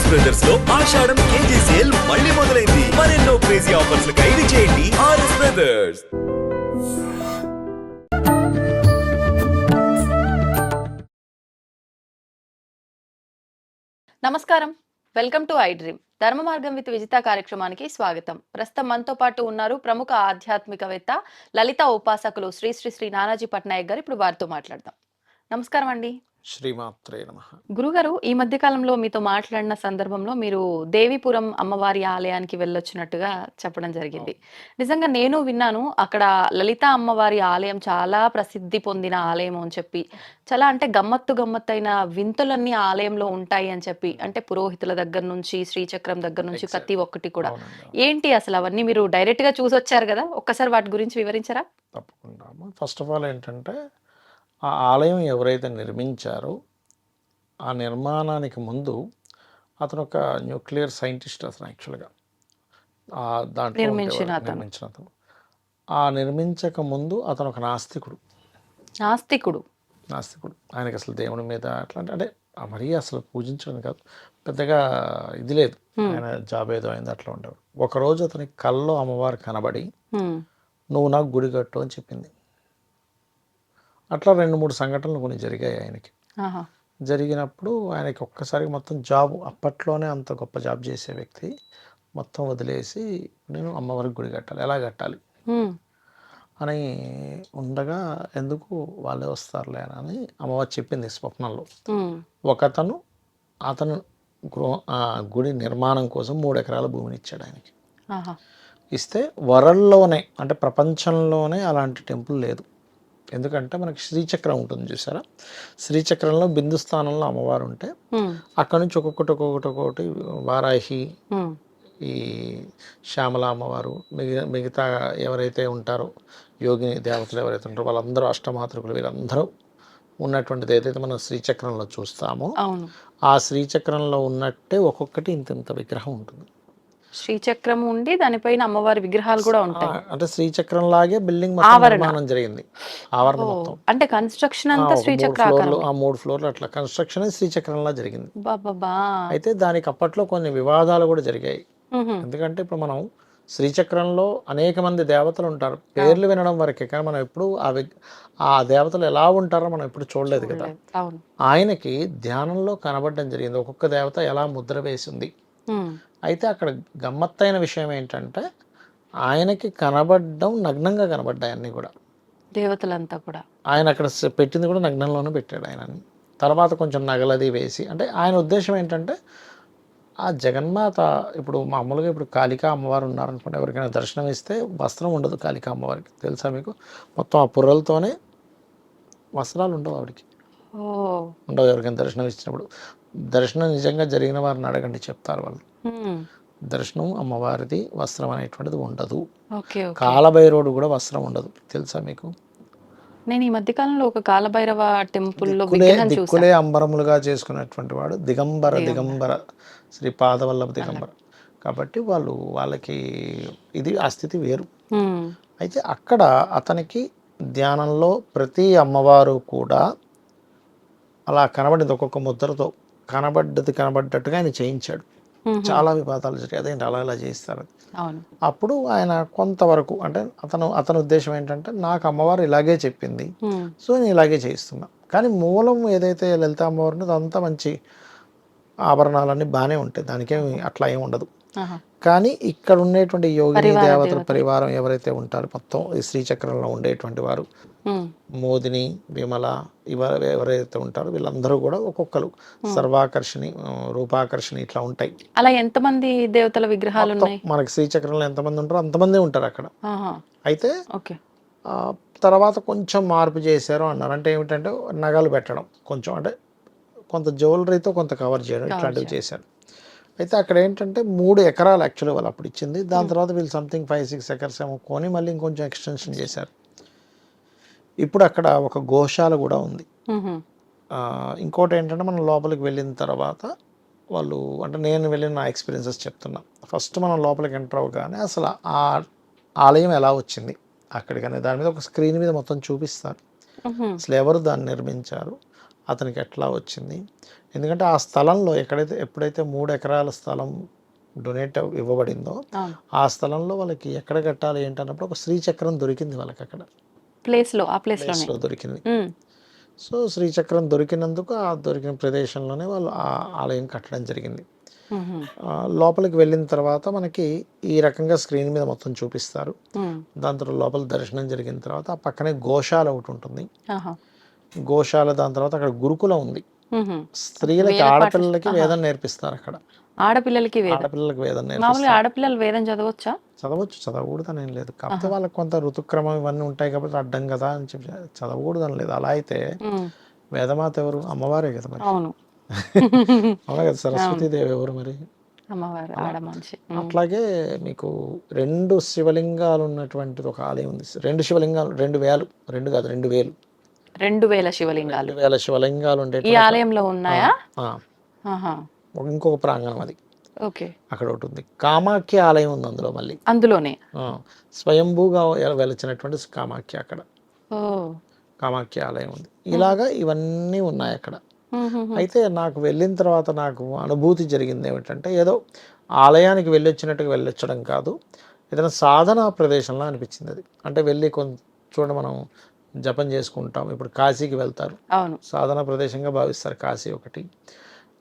RS brothers లో ఆషాఢం KG sale మళ్ళీ మొదలైంది. మరెన్నో క్రేజీ ఆఫర్స్ ఖైదీ చేయండి ఆర్ఎస్ బ్రదర్స్. నమస్కారం, వెల్కమ్ టు ఐ డ్రీమ్. ధర్మ మార్గం విత్ విజిత కార్యక్రమానికి స్వాగతం. ప్రస్తుతం మనతో పాటు ఉన్నారు ప్రముఖ ఆధ్యాత్మికవేత్త, లలిత ఉపాసకులు శ్రీ శ్రీ శ్రీ నానాజీ పట్నాయక్ గారు. ఇప్పుడు వారితో మాట్లాడదాం. నమస్కారం అండి. శ్రీమాత్రే నమః. గురుగారు, ఈ మధ్య కాలంలో మీతో మాట్లాడిన సందర్భంలో మీరు దేవీపురం అమ్మవారి ఆలయానికి వెళ్ళొచ్చినట్టుగా చెప్పడం జరిగింది. నిజంగా నేను విన్నాను, అక్కడ లలిత అమ్మవారి ఆలయం చాలా ప్రసిద్ధి పొందిన ఆలయం అని చెప్పి, చాలా అంటే గమ్మత్తైన వింతలన్నీ ఆలయంలో ఉంటాయి అని చెప్పి, అంటే పురోహితుల దగ్గర నుంచి శ్రీచక్రం దగ్గర నుంచి ప్రతి ఒక్కటి కూడా. ఏంటి అసలు అవన్నీ మీరు డైరెక్ట్ గా చూసొచ్చారు కదా, ఒక్కసారి వాటి గురించి వివరించరా? తప్పకుండా. ఫస్ట్ ఆఫ్ ఆల్ ఏంటంటే, ఆ ఆలయం ఎవరైతే నిర్మించారో ఆ నిర్మాణానికి ముందు అతను ఒక న్యూక్లియర్ సైంటిస్ట్. అతను యాక్చువల్గా దాంట్లో నిర్మించిన అతను. ఆ నిర్మించక ముందు అతను ఒక నాస్తికుడు. ఆయనకి అసలు దేవుని మీద అంటే మరీ అసలు పూజించడం కాదు, పెద్దగా ఇది లేదు. ఆయన జాబ్ ఏదో అయింది, అట్లా ఉండేవాడు. ఒకరోజు అతనికి కల్లో అమ్మవారు కనబడి, నువ్వు నాకు గుడి కట్టు అని చెప్పింది. అట్లా 2-3 సంఘటనలు కొన్ని జరిగాయి ఆయనకి. జరిగినప్పుడు ఆయనకి ఒక్కసారి మొత్తం జాబ్, అప్పట్లోనే అంత గొప్ప జాబ్ చేసే వ్యక్తి మొత్తం వదిలేసి, నేను అమ్మవారికి గుడి కట్టాలి, ఎలా కట్టాలి అని ఉండగా, ఎందుకు వాళ్ళే వస్తారులే అని అమ్మవారు చెప్పింది స్వప్నంలో. అతను గుడి నిర్మాణం కోసం 3 ఎకరాల భూమిని ఇచ్చాడు ఆయనకి. ఇస్తే వరల్డ్లోనే, అంటే ప్రపంచంలోనే అలాంటి టెంపుల్ లేదు. ఎందుకంటే మనకి శ్రీచక్రం ఉంటుంది చూసారా, శ్రీచక్రంలో బిందు స్థానంలో అమ్మవారు ఉంటే, అక్కడ నుంచి ఒక్కొక్కటి వారాహి, ఈ శ్యామల అమ్మవారు, మిగతా ఎవరైతే ఉంటారో యోగిని దేవతలు ఎవరైతే ఉంటారో వాళ్ళందరూ, అష్టమాతృకులు, వీళ్ళందరూ ఉన్నటువంటిది ఏదైతే మనం శ్రీచక్రంలో చూస్తామో, ఆ శ్రీచక్రంలో ఉన్నట్టే ఒక్కొక్కటి ఇంత విగ్రహం ఉంటుంది. శ్రీచక్రం ఉండి దానిపైన అమ్మవారి విగ్రహాలు కూడా ఉంటాయి. అంటే శ్రీచక్రం లాగే బిల్డింగ్ నిర్మాణం జరిగింది, ఆవరణ మొత్తం. అంటే కన్స్ట్రక్షన్ అంతా శ్రీచక్రాకారం. 3 ఫ్లోర్లు అట్లా కన్స్ట్రక్షన్ శ్రీచక్రంలా జరిగింది. అయితే దానికి అప్పట్లో కొన్ని వివాదాలు కూడా జరిగాయి. ఎందుకంటే ఇప్పుడు మనం శ్రీచక్రంలో అనేక మంది దేవతలు ఉంటారు, పేర్లు వినడం వరకే, కానీ మనం ఎప్పుడు ఆ దేవతలు ఎలా ఉంటారో మనం ఎప్పుడు చూడలేదు కదా. ఆయనకి ధ్యానంలో కనబడడం జరిగింది, ఒక్కొక్క దేవత ఎలా ముద్ర వేసింది. అయితే అక్కడ గమ్మత్తైన విషయం ఏంటంటే, ఆయనకి కనబడడం నగ్నంగా కనబడ్డాయి అన్నీ కూడా, దేవతలంతా కూడా. ఆయన అక్కడ పెట్టింది కూడా నగ్నంలోనే పెట్టాడు ఆయనని. తర్వాత కొంచెం నగలది వేసి, అంటే ఆయన ఉద్దేశం ఏంటంటే, ఆ జగన్మాత ఇప్పుడు మామూలుగా ఇప్పుడు కాళికా అమ్మవారు ఉన్నారనుకోండి, ఎవరికైనా దర్శనం ఇస్తే వస్త్రం ఉండదు కాళికా అమ్మవారికి, తెలుసా మీకు? మొత్తం ఆ పుర్రలతోనే, వస్త్రాలు ఉండవు ఆవిడికి, ఉండవు. ఎవరికైనా దర్శనం ఇచ్చినప్పుడు, దర్శనం నిజంగా జరిగిన వారిని అడగండి, చెప్తారు వాళ్ళు. దర్శనం అమ్మవారిది వస్త్రం అనేటువంటిది ఉండదు. కాలభైరవుడు కూడా వస్త్రం ఉండదు, తెలుసా మీకు? నేను ఈ మధ్య కాలంలో ఒక కాలభైరవ టెంపుల్లో దిక్కులే అంబరములుగా చేసుకున్నటువంటి వాడు దిగంబర శ్రీ పాదవల్లభ దిగంబర. కాబట్టి వాళ్ళకి ఇది ఆ స్థితి వేరు. అయితే అక్కడ అతనికి ధ్యానంలో ప్రతి అమ్మవారు కూడా అలా కనబడింది, ఒక్కొక్క ముద్రతో కనబడ్డట్టుగా ఆయన చేయించాడు. చాలా వివాదాలు జరిగాయి, అదేంటి అలా చేయిస్తారు. అప్పుడు ఆయన కొంతవరకు, అంటే అతని ఉద్దేశం ఏంటంటే, నాకు అమ్మవారు ఇలాగే చెప్పింది, సో నేను ఇలాగే చేయిస్తున్నా. కానీ మూలం ఏదైతే లలిత అమ్మవారు ఉందో అదంతా మంచి ఆభరణాలన్నీ బాగానే ఉంటాయి, దానికేమి అట్లా ఏమి ఉండదు. కానీ ఇక్కడ ఉండేటువంటి యోగిని దేవతల పరివారం ఎవరైతే ఉంటారో, మొత్తం ఈ శ్రీచక్రంలో ఉండేటువంటి వారు, మోదిని, విమల, ఎవరైతే ఉంటారో వీళ్ళందరూ కూడా ఒక్కొక్కరు సర్వాకర్షణి, రూపాకర్షణి ఇట్లా ఉంటాయి. అలా ఎంతమంది దేవతల విగ్రహాలు ఉన్నాయి మనకి శ్రీచక్రంలో ఎంతమంది ఉంటారో అంతమంది ఉంటారు అక్కడ. అయితే తర్వాత కొంచెం మార్పు చేశారు అన్నారు. అంటే ఏమిటంటే, నగలు పెట్టడం కొంచెం, అంటే కొంత జ్యువెలరీతో కొంత కవర్ చేయడం, ఇట్లాంటివి చేశారు. అయితే అక్కడ ఏంటంటే 3 ఎకరాలు యాక్చువల్గా వాళ్ళు అప్పుడు ఇచ్చింది, దాని తర్వాత వీళ్ళు సంథింగ్ 5-6 ఎకర్స్ ఏమో కొని మళ్ళీ ఇంకొంచెం ఎక్స్టెన్షన్ చేశారు. ఇప్పుడు అక్కడ ఒక గోశాల కూడా ఉంది. ఇంకోటి ఏంటంటే, మనం లోపలికి వెళ్ళిన తర్వాత వాళ్ళు, అంటే నేను వెళ్ళిన నా ఎక్స్పీరియన్సెస్ చెప్తున్నా. ఫస్ట్ మనం లోపలికి ఎంటర్ అవ్వగానే అసలు ఆ ఆలయం ఎలా వచ్చింది అక్కడికనే దాని మీద ఒక స్క్రీన్ మీద మొత్తం చూపిస్తారు, అసలు ఎవరు దాన్ని నిర్మించారు, అతనికి ఎట్లా వచ్చింది. ఎందుకంటే ఆ స్థలంలో ఎప్పుడైతే 3 ఎకరాల స్థలం డొనేట్ ఇవ్వబడిందో అవును. ఆ స్థలంలో వాళ్ళకి ఎక్కడ కట్టాలి ఏంటన్నప్పుడు ఒక శ్రీచక్రం దొరికింది వాళ్ళకి అక్కడ ఆ ప్లేస్లోనే. ప్లేస్లో దొరికింది. సో శ్రీచక్రం దొరికినందుకు ఆ దొరికిన ప్రదేశంలోనే వాళ్ళు ఆ ఆలయం కట్టడం జరిగింది. లోపలికి వెళ్ళిన తర్వాత మనకి ఈ రకంగా స్క్రీన్ మీద మొత్తం చూపిస్తారు. దాని తర్వాత లోపల దర్శనం జరిగిన తర్వాత ఆ పక్కనే గోశాల ఒకటి ఉంటుంది. గోశాల దాని తర్వాత అక్కడ గురుకులం ఉంది. స్త్రీలకి ఆడపిల్లలకి వేదం నేర్పిస్తారు అక్కడ. ఆడపిల్లలకి వేదం. ఆడపిల్లలకి వేదం మామూలుగా నేర్పిస్తారు. ఆడపిల్లలు వేదం చదవచ్చా? చదవకూడదు అని ఏం లేదు. కాకపోతే వాళ్ళకి కొంత ఋతుక్రమం ఇవన్నీ ఉంటాయి కాబట్టి అడ్డం కదా అని చెప్పి చదవకూడదు అని లేదు. అలా అయితే వేదమాత ఎవరు? అమ్మవారే కదా మరి. అవును. అవునా కదా, సరస్వతీదేవి ఎవరు మరి? అమ్మవారు ఆడ మనిషి. అట్లాగే మీకు 2 శివలింగాలు ఉన్నటువంటిది ఒక ఆలయం ఉంది. 2 శివలింగాలు, 2000, 2 కాదు 2000, 2000 శివలింగాలు 2000 శివలింగాలు ఈ ఉండేటువంటి ఆలయంలో ఉన్నాయా? ఆ, ఇంకొక ప్రాంగణం అది. ఓకే. అక్కడ ఒకటి ఉంది. కామాఖ్య ఆలయం ఉంది అందులో మళ్ళీ. అందులోనే స్వయంభూగా వెలిచినటువంటి కామాఖ్య అక్కడ. కామాఖ్య ఆలయం ఉంది. ఇలాగా ఇవన్నీ ఉన్నాయి అక్కడ. అయితే నాకు వెళ్ళిన తర్వాత నాకు అనుభూతి జరిగింది ఏమిటంటే, ఏదో ఆలయానికి వెళ్ళొచ్చినట్టుగా వెళ్ళొచ్చడం కాదు, ఏదైనా సాధనా ప్రదేశంలో అనిపించింది అది. అంటే వెళ్ళి చూడండి మనం జపం చేసుకుంటాం, ఇప్పుడు కాశీకి వెళ్తారు, అవును, సాధనా ప్రదేశంగా భావిస్తారు కాశీ ఒకటి,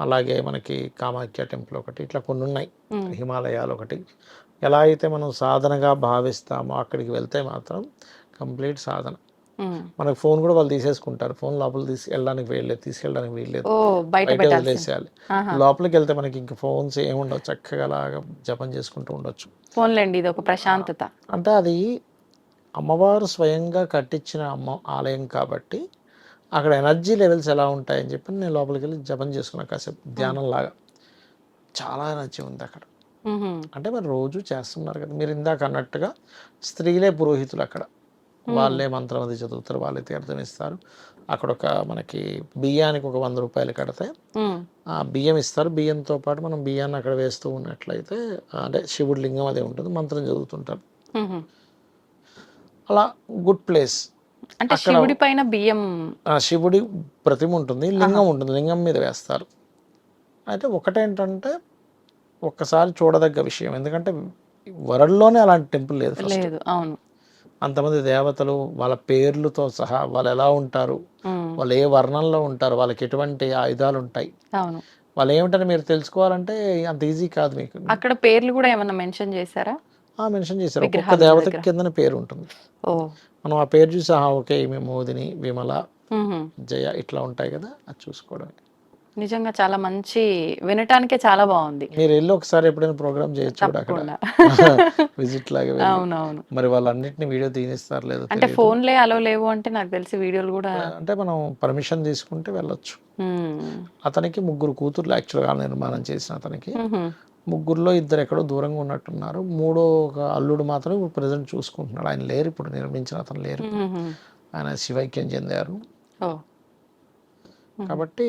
అలాగే మనకి కామాఖ్య టెంపుల్ ఒకటి, ఇట్లా కొన్ని ఉన్నాయి, హిమాలయాలు ఒకటి. ఎలా అయితే మనం సాధనగా భావిస్తామో అక్కడికి వెళ్తే మాత్రం కంప్లీట్ సాధన. మనకు ఫోన్ కూడా వాళ్ళు తీసేసుకుంటారు. ఫోన్ లోపల తీసుకెళ్ళడానికి వీల్లేదు, బయట వదిలేసేయాలి. లోపలికి వెళ్తే మనకి ఇంక ఫోన్స్ ఏముండవు, చక్కగా అలాగా జపం చేసుకుంటూ ఉండొచ్చు. ఫోన్లేండి, ఇది ఒక ప్రశాంతత. అంటే అది అమ్మవారు స్వయంగా కట్టించిన ఆలయం కాబట్టి అక్కడ ఎనర్జీ లెవెల్స్ ఎలా ఉంటాయని చెప్పి నేను లోపలికి వెళ్ళి జపం చేసుకున్నా కాసేపు, ధ్యానం లాగా. చాలా ఎనర్జీ ఉంది అక్కడ. అంటే మరి రోజు చేస్తున్నారు కదా మీరు ఇందాక అన్నట్టుగా, స్త్రీలే పురోహితులు అక్కడ, వాళ్ళే మంత్రం అది చదువుతారు, వాళ్ళే తీర్థం ఇస్తారు. అక్కడ ఒక మనకి బియ్యానికి ఒక 100 రూపాయలు కడితే ఆ బియ్యం ఇస్తారు. బియ్యంతో పాటు మనం బియ్యాన్ని అక్కడ వేస్తూ ఉన్నట్లయితే, అంటే శివుడి లింగం అదే ఉంటుంది, మంత్రం చదువుతుంటారు. అలా గుడ్ ప్లేస్. అంటే శివుడి పైన బియ్యం, శివుడి ప్రతిమ ఉంటుంది, లింగం ఉంటుంది, లింగం మీద వేస్తారు. అయితే ఒకటేంటంటే ఒక్కసారి చూడదగ్గ విషయం, ఎందుకంటే వరల్డ్లోనే అలాంటి టెంపుల్ లేదు. అవును, అంతమంది దేవతలు, వాళ్ళ పేర్లతో సహా, వాళ్ళు ఎలా ఉంటారు, వాళ్ళు ఏ వర్ణంలో ఉంటారు, వాళ్ళకి ఎటువంటి ఆయుధాలు ఉంటాయి, అవును, వాళ్ళు ఏమిటని మీరు తెలుసుకోవాలంటే అంత ఈజీ కాదు మీకు. అక్కడ పేర్లు కూడా ఏమన్నా మెన్షన్ చేశారా? మెన్షన్ చేశారు. ఒక్కొక్క దేవతకి కిందన పేరు ఉంటుంది. మనం ఆ పేరు చూసి ఓకే ఈమె మోదిని, విమల, జయ ఇట్లా ఉంటాయి కదా, అది చూసుకోవడమే. నిజంగా చాలా మంచి, వినటానికే చాలా బాగుంది. మీరు వెళ్ళి ఒకసారి ఎప్పుడైనా ప్రోగ్రామ్ చేయొచ్చు కూడా అక్కడ, విజిట్ లాగా. అవునవును. మరి వాళ్ళన్నిటిని వీడియో తీనిస్తారు లేదో, అంటే ఫోన్లే అలో లేవు అంటే నాకు తెలిసి వీడియోలు కూడా, అంటే మనం పర్మిషన్ తీసుకుంటే వెళ్ళొచ్చు. అతనికి 3 కూతుర్లు యాక్చువల్గా నిర్మాణం చేసిన అతనికి. 3లో 2 ఎక్కడో దూరంగా ఉన్నట్టున్నారు. 3వ ఒక అల్లుడు మాత్రం ఇప్పుడు ప్రజెంట్ చూసుకుంటున్నాడు. ఆయన లేరు, ఇప్పుడు నిర్మించిన అతను లేరు, ఆయన శివైక్యం చెందారు. కాబట్టి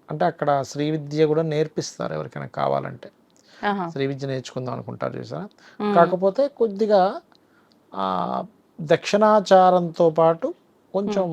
అంటే అక్కడ శ్రీ విద్య కూడా నేర్పిస్తారు ఎవరికైనా కావాలంటే. శ్రీ విద్య నేర్చుకుందాం అనుకుంటారు చూసారా. కాకపోతే కొద్దిగా దక్షిణాచారంతో పాటు కొంచెం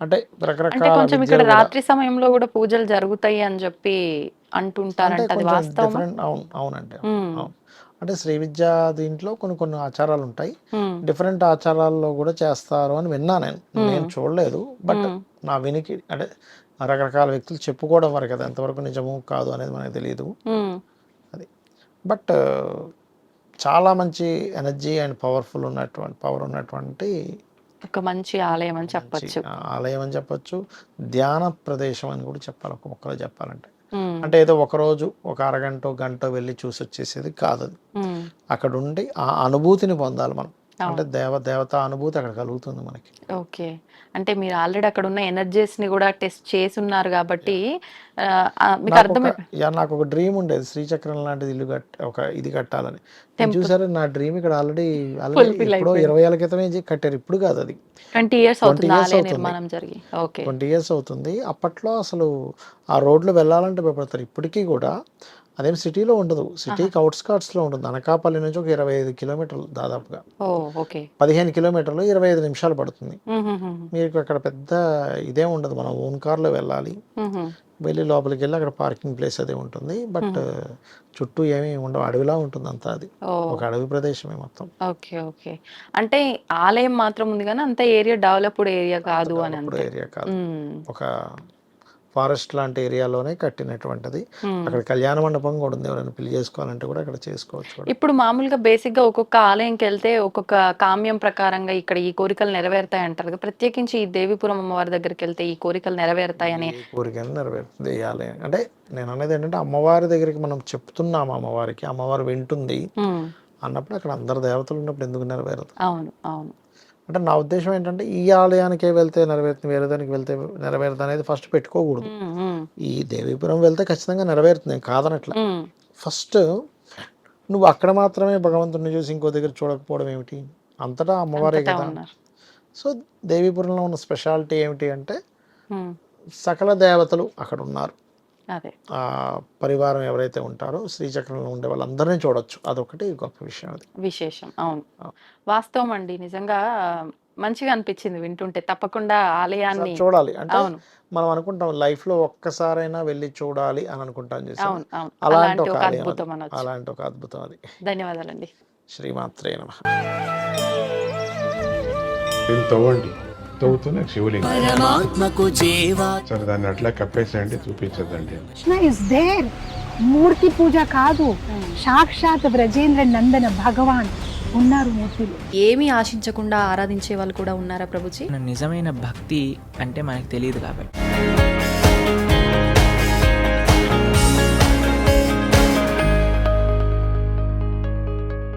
అంటే రకరకాల కొంచెం ఇక్కడ రాత్రి సమయంలో కూడా పూజలు జరుగుతాయి అని చెప్పి అంటుంటారంట, అది వాస్తవమా? అవునండి, అవును. అంటే శ్రీ విద్య దీంట్లో కొన్ని ఆచారాలు ఉంటాయి, డిఫరెంట్ ఆచారాల్లో కూడా చేస్తారు అని విన్నా నేను చూడలేదు. బట్ నా వినికి అంటే రకరకాల వ్యక్తులు చెప్పుకోవడం వరకు, అది ఎంతవరకు నిజము కాదు అనేది మనకు తెలియదు. అది బట్ చాలా మంచి ఎనర్జీ అండ్ పవర్ ఉన్నటువంటి ఒక మంచి ఆలయం అని చెప్పచ్చు. ధ్యాన ప్రదేశం అని కూడా చెప్పాలి, ఒక మొక్కలో చెప్పాలంటే. అంటే ఏదో ఒకరోజు ఒక అరగంట గంట వెళ్ళి చూసి వచ్చేసేది కాదు అది. అక్కడ ఉండి ఆ అనుభూతిని పొందాలి మనం. అంటే దేవత అనుభూతి అక్కడ కలుగుతుంది మనకి. ఓకే. అంటే మీరు ఆల్రెడీ అక్కడ ఉన్న ఎనర్జీస్ ని కూడా టెస్ట్ చేసి ఉన్నారు కాబట్టి మీకు అర్థమై నాకు ఒక డ్రీమ్ ఉండేది, శ్రీచక్రం లాంటిది ఇల్లు ఇది కట్టాలని. నేను చూసారు నా డ్రీమ్ ఇక్కడ ఆల్రెడీ ఎప్పుడో 20 ఏళ్ల క్రితమే కట్టారు, ఇప్పుడు కాదు, అది 20 years అవుతుంది ఆలయ నిర్మాణం జరిగి. ఓకే, 20 years అవుతుంది. అప్పట్లో అసలు ఆ రోడ్లు వెళ్ళాలంటే భయపడతారు. ఇప్పటికీ కూడా అదేం సిటీలో ఉండదు, సిటీకి అవుట్స్కర్ట్స్లో ఉంటుంది. అనకాపల్లి నుంచి ఒక 25 కిలోమీటర్లు దాదాపుగా, 15 కిలోమీటర్లు 25 నిమిషాలు పడుతుంది. మీకు అక్కడ పెద్ద ఇదేం ఉండదు, మనం ఓన్ కార్లో వెళ్ళాలి. వెళ్ళి లోపలికి వెళ్ళి అక్కడ పార్కింగ్ ప్లేస్ అదే ఉంటుంది. బట్ చుట్టూ ఏమీ ఉండవు, అడవిలా ఉంటుంది అంతా, అది ఒక అడవి ప్రదేశమే మొత్తం. ఓకే ఓకే, అంటే ఆలయం మాత్రం ఉంది కానీ అంత ఏరియా డెవలప్డ్ ఏరియా కాదు అని. ఏరియా కాదు, ఒక ఫారెస్ట్ లాంటి ఏరియాలోనే కట్టినటువంటిది. అక్కడ కళ్యాణ మండపం కూడా ఉంది, ఎవరైనా పెళ్లి చేసుకోవాలంటే కూడా అక్కడ చేసుకోవచ్చు. ఇప్పుడు మామూలుగా బేసిక్ గా ఒక్కొక్క ఆలయంకి వెళ్తే ఒక్కొక్క కామ్యం ప్రకారంగా ఇక్కడ ఈ కోరికలు నెరవేరుతాయి అంటారు కదా, ప్రత్యేకించి ఈ దేవీపురం అమ్మవారి దగ్గరికి వెళ్తే ఈ కోరికలు నెరవేరుతాయని. కోరికలు నెరవేరుతుంది ఈ ఆలయం అంటే, నేను అనేది ఏంటంటే అమ్మవారి దగ్గరికి మనం చెప్తున్నాము, అమ్మవారికి, అమ్మవారు వింటుంది అన్నప్పుడు అక్కడ అందరు దేవతలు ఉన్నప్పుడు ఎందుకు నెరవేరదు? అవును అవును. అంటే నా ఉద్దేశం ఏంటంటే ఈ ఆలయానికే వెళ్తే నెరవేరుతుంది, వేరే దానికి వెళ్తే నెరవేరుతుంది అనేది ఫస్ట్ పెట్టుకోకూడదు. ఈ దేవీపురం వెళ్తే ఖచ్చితంగా నెరవేరుతుంది, కాదనట్ల. ఫస్ట్ నువ్వు అక్కడ మాత్రమే భగవంతుడిని చూసి ఇంకో దగ్గర చూడకపోవడం ఏమిటి? అంతటా అమ్మవారే కదా. సో దేవీపురంలో ఉన్న స్పెషాలిటీ ఏమిటి అంటే సకల దేవతలు అక్కడ ఉన్నారు. ఆ పరివారం ఎవరైతే ఉంటారో శ్రీచక్రంలో ఉండే వాళ్ళందరినీ చూడొచ్చు, అదొకటి గొప్ప విషయం, అది విశేషం. అవును, వాస్తవం అండి. నిజంగా మంచిగా అనిపించింది వింటుంటే. తప్పకుండా ఆలయాన్ని చూడాలి. అంటే మనం అనుకుంటాం లైఫ్ లో ఒక్కసారైనా వెళ్ళి చూడాలి అని అనుకుంటాం, అలాంటి ఒక అద్భుతం, అలాంటి ఒక అద్భుతం అది. ధన్యవాదాలండి. శ్రీమాత్రే నమః. తవ్వుతూనే శివలింగం సరే, దాన్ని అట్లా కప్పేసేయండి, చూపించదండి. మూర్తి పూజ కాదు, సాక్షాత్ బ్రజేంద్ర నందన భగవాన్ ఉన్నారు మూర్తిలో. ఏమీ ఆశించకుండా ఆరాధించే వాళ్ళు కూడా ఉన్నారా ప్రభుజీ? నిజమైన భక్తి అంటే మనకు తెలియదు కాబట్టి